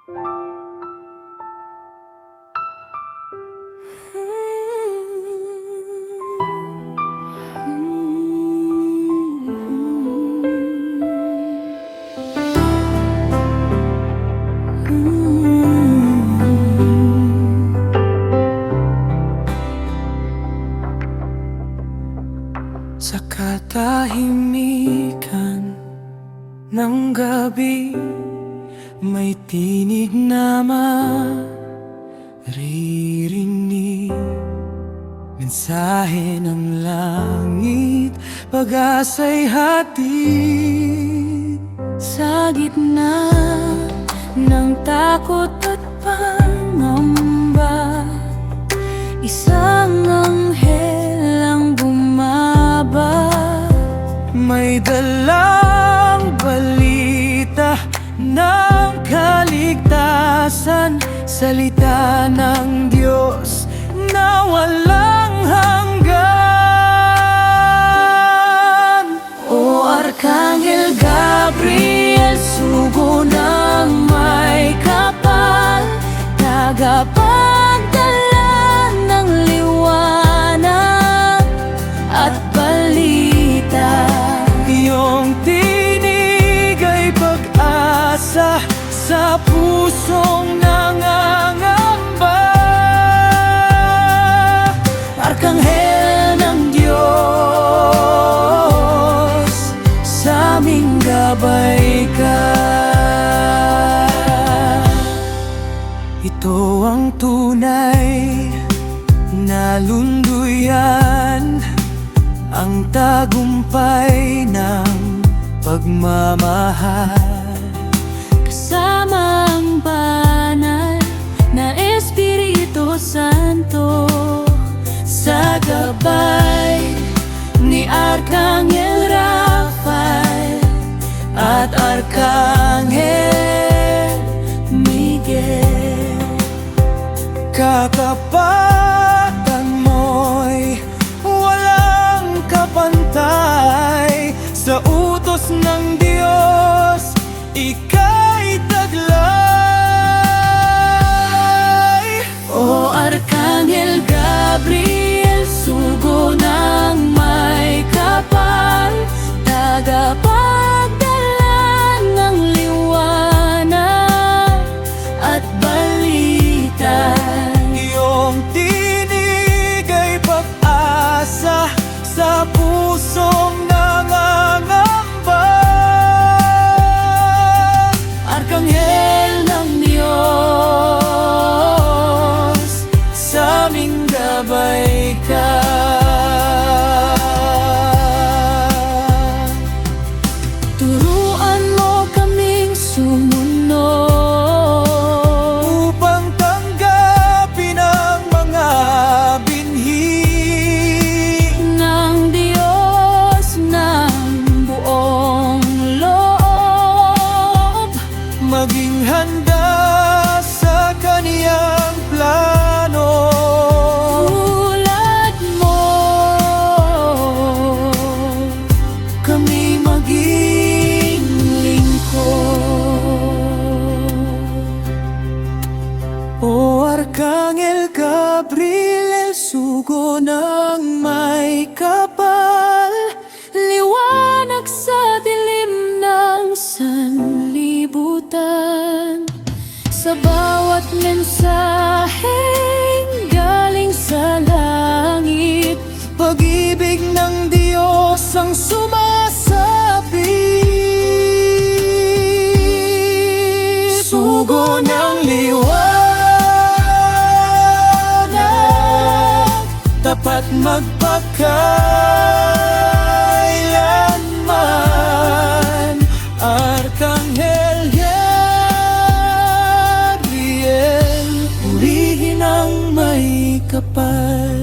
Sa katahimikan ng gabi, may tinig na maririnig. Mensahe ng langit, pag-asa'y hatid. Sa gitna ng takot at pangamba, isang anghel ang bumaba. May dalang balita ng kaligtasan, salita ng Diyos na walang hanggan. O Arkanghel Gabriel, sugo ng may kapal, tagapagdala ng liwanag at balita. Iyong tinig ay pag-asa sa pusong nangangamba. Arkanghel ng Diyos, sa aming gabay ka. Ito ang tunay na lunduyan, ang tagumpay ng pagmamahal. Kasama ang banal na Espiritu Santo, Sa gabay ni Arkanghel Rafael at Arkanghel Miguel, katapatan mo'y walang kapantay. Sa utos ng Diyos, ika'y taglay. O Arkanghel Gabriel, sugo ng may kapal, tagapagdala ng liwanag at balita. Iyong tinig ay pag-asa sa pusong nangangamba. Arkanghel ng Diyos, sa aming gabay ka. Turuan mo kaming sumunod Upang tanggapin ang mga binhi ng Diyos ng buong loob. maging handa sa kaniyang plano. Tulad mo, Kami maging lingkod. O Arkanghel Gabriel, sugo ng may kapal, liwanag sa dilim ng sanlibutan. Sa bawat mensaheng galing sa langit, pag-ibig ng Diyos ang sumasapit. Sugo ng liwanag, tapat magpakailanman. Arkanghel Gabriel, purihin ang may kapal.